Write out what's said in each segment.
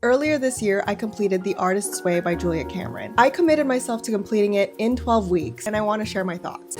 Earlier this year, I completed The Thoughtsᶻ by Julia Cameron. I committed myself to completing it in 12 weeks, and I want to share my thoughts.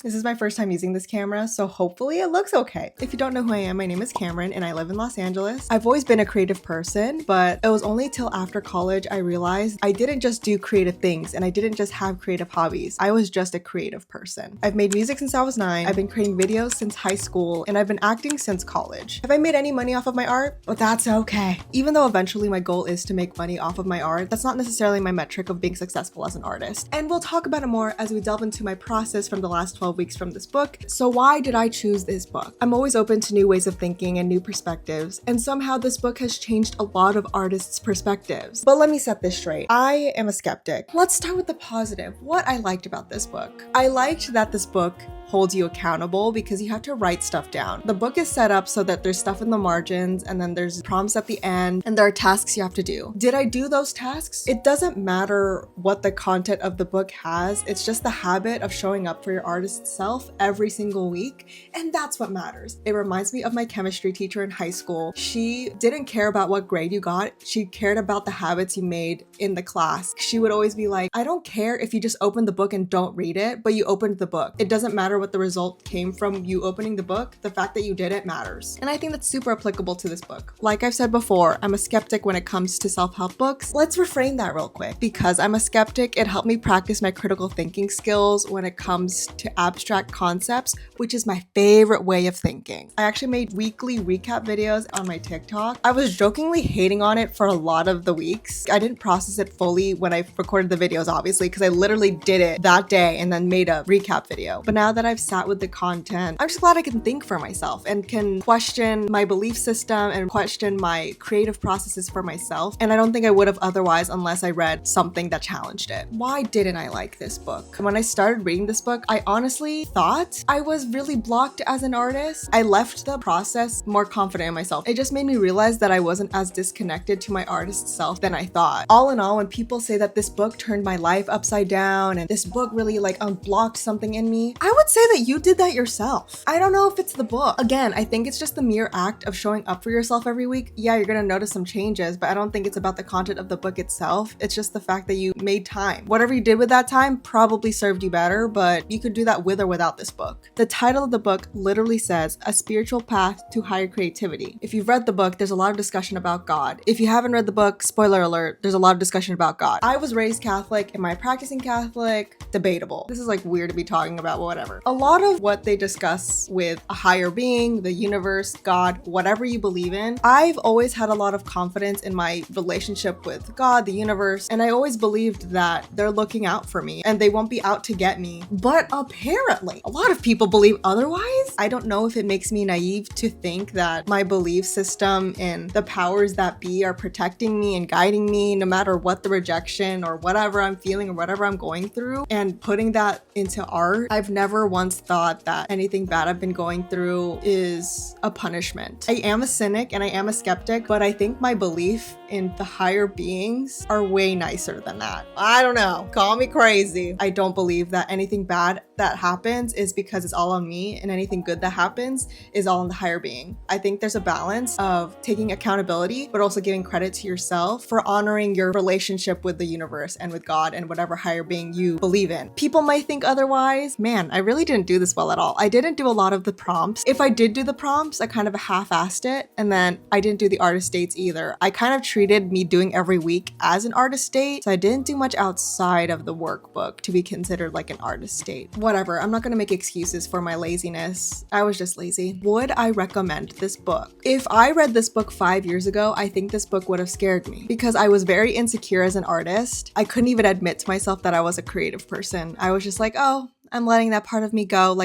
This is my first time using this camera, so hopefully it looks okay. If you don't know who I am, my name is Cameron and I live in Los Angeles. I've always been a creative person, but it was only till after college I realized I didn't just do creative things and I didn't just have creative hobbies. I was just a creative person. I've made music since I was 9, I've been creating videos since high school, and I've been acting since college. Have I made any money off of my art? Well, that's okay. Even though eventually my goal is to make money off of my art, that's not necessarily my metric of being successful as an artist. And we'll talk about it more as we delve into my process from the last 12 weeks from this book. So why did I choose this book? I'm always open to new ways of thinking and new perspectives, and somehow this book has changed a lot of artists' perspectives. But let me set this straight. I am a skeptic. Let's start with the positive. What I liked about this book. I liked that this book holds you accountable because you have to write stuff down. The book is set up so that there's stuff in the margins and then there's prompts at the end and there are tasks you have to do. Did I do those tasks? It doesn't matter what the content of the book has. It's just the habit of showing up for your artist self every single week, and that's what matters. It reminds me of my chemistry teacher in high school. She didn't care about what grade you got. She cared about the habits you made in the class. She would always be like, I don't care if you just open the book and don't read it, but you opened the book. It doesn't matter what the result came from you opening the book. The fact that you did it matters. And I think that's super applicable to this book. Like I've said before, I'm a skeptic when it comes to self-help books. Let's reframe that real quick. Because I'm a skeptic, it helped me practice my critical thinking skills when it comes to abstract concepts, which is my favorite way of thinking. I actually made weekly recap videos on my TikTok. I was jokingly hating on it for a lot of the weeks. I didn't process it fully when I recorded the videos, obviously, because I literally did it that day and then made a recap video. But now that I've sat with the content, I'm just glad I can think for myself and can question my belief system and question my creative processes for myself. And I don't think I would have otherwise unless I read something that challenged it. Why didn't I like this book? When I started reading this book, I honestly thought I was really blocked as an artist. I left the process more confident in myself. It just made me realize that I wasn't as disconnected to my artist self than I thought. All in all, when people say that this book turned my life upside down and this book really unblocked something in me, I would say that you did that yourself. I don't know if it's the book. Again, I think it's just the mere act of showing up for yourself every week. Yeah, you're gonna notice some changes, but I don't think it's about the content of the book itself. It's just the fact that you made time. Whatever you did with that time probably served you better, but you could do that with or without this book. The title of the book literally says, A Spiritual Path to Higher Creativity. If you've read the book, there's a lot of discussion about God. If you haven't read the book, spoiler alert, there's a lot of discussion about God. I was raised Catholic. Am I practicing Catholic? Debatable. This is weird to be talking about, but whatever. A lot of what they discuss with a higher being, the universe, God, whatever you believe in, I've always had a lot of confidence in my relationship with God, the universe, and I always believed that they're looking out for me and they won't be out to get me. But apparently, a lot of people believe otherwise. I don't know if it makes me naive to think that my belief system and the powers that be are protecting me and guiding me no matter what the rejection or whatever I'm feeling or whatever I'm going through, and putting that into art. I've never once thought that anything bad I've been going through is a punishment. I am a cynic and I am a skeptic, but I think my belief in the higher beings are way nicer than that. I don't know. Call me crazy. I don't believe that anything bad that happens is because it's all on me, and anything good that happens is all on the higher being. I think there's a balance of taking accountability, but also giving credit to yourself for honoring your relationship with the universe and with God and whatever higher being you believe in. People might think otherwise. Man, I really didn't do this well at all. I didn't do a lot of the prompts. If I did do the prompts, I kind of half-assed it, and then I didn't do the artist dates either. I kind of treated me doing every week as an artist date, so I didn't do much outside of the workbook to be considered like an artist date. Whatever, I'm not gonna make excuses for my laziness. I was just lazy. Would I recommend this book? If I read this book 5 years ago, I think this book would have scared me because I was very insecure as an artist. I couldn't even admit to myself that I was a creative person. I was just like, oh, I'm letting that part of me go.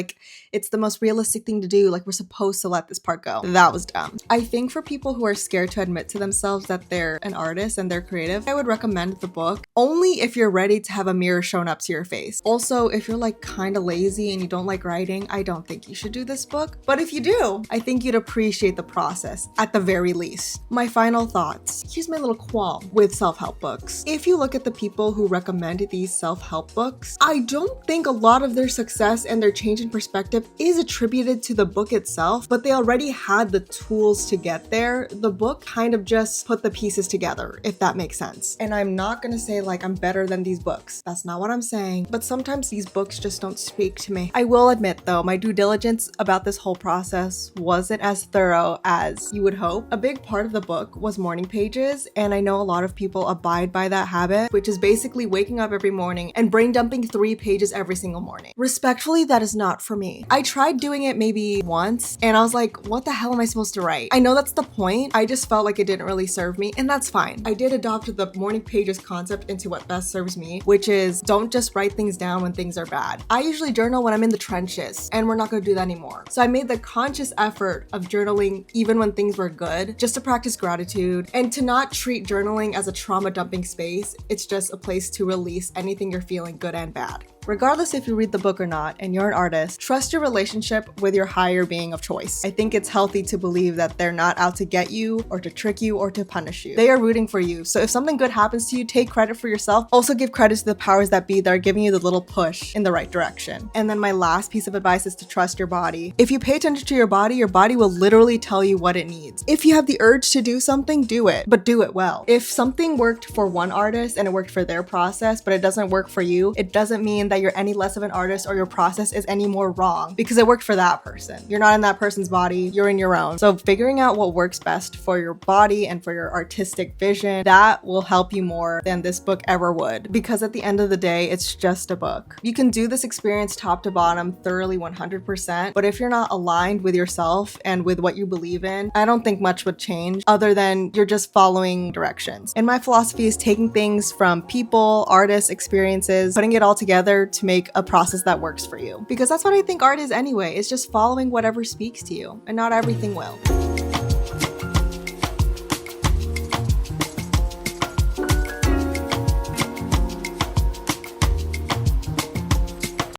It's the most realistic thing to do. We're supposed to let this part go. That was dumb. I think for people who are scared to admit to themselves that they're an artist and they're creative, I would recommend the book only if you're ready to have a mirror shown up to your face. Also, if you're kind of lazy and you don't like writing, I don't think you should do this book. But if you do, I think you'd appreciate the process at the very least. My final thoughts. Here's my little qualm with self-help books. If you look at the people who recommend these self-help books, I don't think a lot of of their success and their change in perspective is attributed to the book itself, but they already had the tools to get there. The book kind of just put the pieces together, if that makes sense. And I'm not gonna say like I'm better than these books. That's not what I'm saying. But sometimes these books just don't speak to me. I will admit though, my due diligence about this whole process wasn't as thorough as you would hope. A big part of the book was morning pages, and I know a lot of people abide by that habit, which is basically waking up every morning and brain dumping 3 pages every single morning. Respectfully, that is not for me. I tried doing it maybe once, and I was like, what the hell am I supposed to write? I know that's the point. I just felt like it didn't really serve me, and that's fine. I did adopt the morning pages concept into what best serves me, which is don't just write things down when things are bad. I usually journal when I'm in the trenches, and we're not gonna do that anymore. So I made the conscious effort of journaling even when things were good, just to practice gratitude and to not treat journaling as a trauma dumping space. It's just a place to release anything you're feeling, good and bad. Regardless if you read the book or not, and you're an artist, trust your relationship with your higher being of choice. I think it's healthy to believe that they're not out to get you or to trick you or to punish you. They are rooting for you. So if something good happens to you, take credit for yourself. Also give credit to the powers that be that are giving you the little push in the right direction. And then my last piece of advice is to trust your body. If you pay attention to your body will literally tell you what it needs. If you have the urge to do something, do it, but do it well. If something worked for one artist and it worked for their process, but it doesn't work for you, it doesn't mean that you're any less of an artist or your process is any more wrong because it worked for that person. You're not in that person's body, you're in your own. So figuring out what works best for your body and for your artistic vision, that will help you more than this book ever would, because at the end of the day, it's just a book. You can do this experience top to bottom thoroughly 100%, but if you're not aligned with yourself and with what you believe in, I don't think much would change other than you're just following directions. And my philosophy is taking things from people, artists, experiences, putting it all together to make a process that works for you. Because that's what I think art is anyway. It's just following whatever speaks to you, and not everything will.